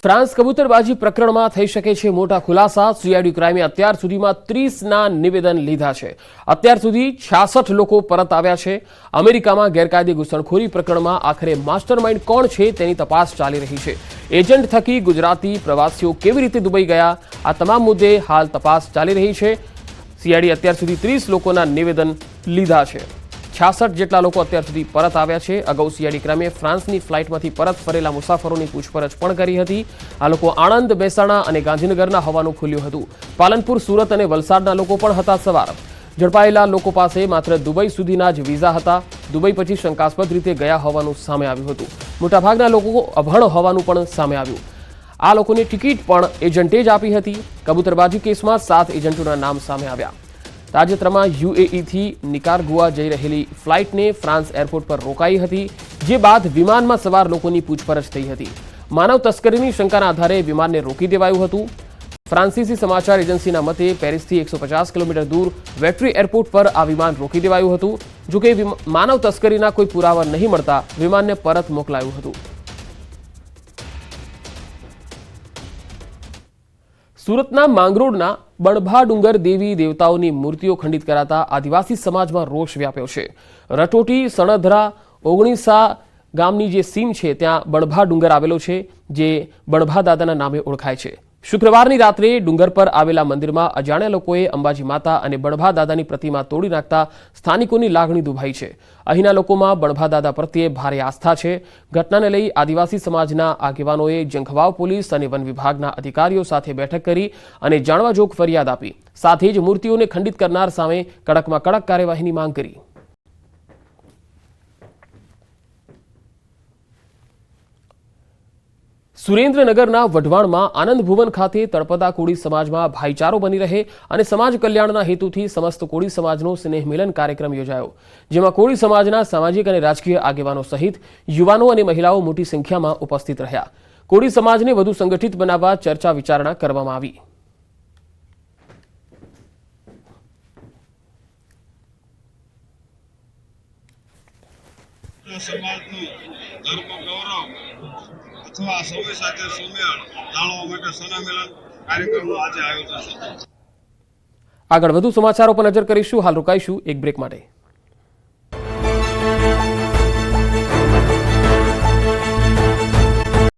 France કબૂતરબાજી પ્રકરણમાં થઈ શકે છે મોટા ખુલાસા। સીઆઈડી ક્રાઇમે અત્યાર સુધીમાં 30ના નિવેદન લીધા છે। અત્યાર સુધી 66 લોકો પરત આવ્યા છે। અમેરિકામાં ગેરકાયદે ઘૂસણખોરી પ્રકરણમાં આખરે માસ્ટરમાઇન્ડ કોણ છે તેની તપાસ ચાલી રહી છે। એજન્ટ થકી ગુજરાતી પ્રવાસીઓ કેવી રીતે દુબઈ ગયા, આ તમામ મુદ્દે હાલ તપાસ ચાલી રહી છે। સીઆઈડી અત્યાર સુધી 30 લોકોના નિવેદન લીધા છે। 66 જેટલા લોકો અત્યાર સુધી પરત આવ્યા છે। અગાઉ સીઆઈડી ક્રાઇમે ફ્રાન્સની ફ્લાઇટમાંથી પરત ફરેલા મુસાફરોની પૂછપરછ પણ કરી હતી। આ લોકો આણંદ, મહેસાણા અને ગાંધીનગરના હોવાનું ખુલ્યું હતું। પાલનપુર, સુરત અને વલસાડના લોકો પણ હતા સવાર। ઝડપાયેલા લોકો પાસે માત્ર દુબઈ સુધીના જ વિઝા હતા। દુબઈ પછી શંકાસ્પદ રીતે ગયા હોવાનું સામે આવ્યું હતું। મોટાભાગના લોકો અભણ હોવાનું પણ સામે આવ્યું। આ લોકોની ટિકિટ પણ એજન્ટે જ આપી હતી। કબૂતરબાજી કેસમાં 7 એજન્ટોના નામ સામે આવ્યા। તાજેતરમાં યુએઈથી નિકારાગુઆ જઈ રહેલી ફ્લાઇટને ફ્રાન્સ એરપોર્ટ પર રોકાઈ હતી, જે બાદ વિમાનમાં સવાર લોકોની પૂછપરછ થઈ હતી। માનવ તસ્કરીની શંકાના આધારે વિમાનને રોકી દેવાયું હતું। ફ્રાન્સીસી સમાચાર એજન્સીના મતે પેરિસથી 150 કિલોમીટર દૂર વેટ્રી એરપોર્ટ પર આ વિમાન રોકી દેવાયું હતું। જોકે માનવ તસ્કરીના કોઈ પુરાવા નહીં મળતા વિમાનને પરત મોકલાયું હતું। સુરતના માંગરોળના બણભા ડુંગર દેવી દેવતાઓની મૂર્તિઓ ખંડિત કરાતા આદિવાસી સમાજમાં રોષ વ્યાપ્યો છે। રટોટી, સણધરા, ઓગણીસા ગામની જે સીમ છે ત્યાં બણભા ડુંગર આવેલો છે, જે બણભા દાદાના નામે ઓળખાય છે। શુક્રવારની રાત્રે ડુંગર પર આવેલા મંદિરમાં અજાણ્યા લોકોએ અંબાજી માતા અને બણભા દાદાની પ્રતિમા તોડી નાખતા સ્થાનિકોની લાગણી દુભાઈ છે। અહીંના લોકોમાં બણભા દાદા પ્રત્યે ભારે આસ્થા છે। ઘટનાને લઈ આદિવાસી સમાજના આગેવાનોએ જંખવાવ પોલીસ અને વન વિભાગના અધિકારીઓ સાથે બેઠક કરી અને જાણવાજોગ ફરિયાદ આપી। સાથે જ મૂર્તિઓને ખંડિત કરનાર સામે કડકમાં કડક કાર્યવાહીની માંગ કરી। સુરેન્દ્રનગરના વઢવાણમાં આનંદ ભુવન ખાતે તળપદા કોળી સમાજમાં ભાઈચારો બની રહે અને સમાજ કલ્યાણના હેતુથી સમસ્ત કોળી સમાજનો સ્નેહ મિલન કાર્યક્રમ યોજાયો, જેમાં કોળી સમાજના સામાજિક અને રાજકીય આગેવાનો સહિત યુવાનો અને મહિલાઓ મોટી સંખ્યામાં ઉપસ્થિત રહ્યા। કોળી સમાજને વધુ સંગઠિત બનાવવા ચર્ચા વિચારણા કરવામાં આવી। અથવા સૌએ સાથે સુમેળ જાળવવા માટે સ્નેહમિલન કાર્યક્રમનું આજે આયોજન છે। આગળ વધુ સમાચારો પર નજર કરીશું। હાલ રોકાઈશું એક બ્રેક માટે।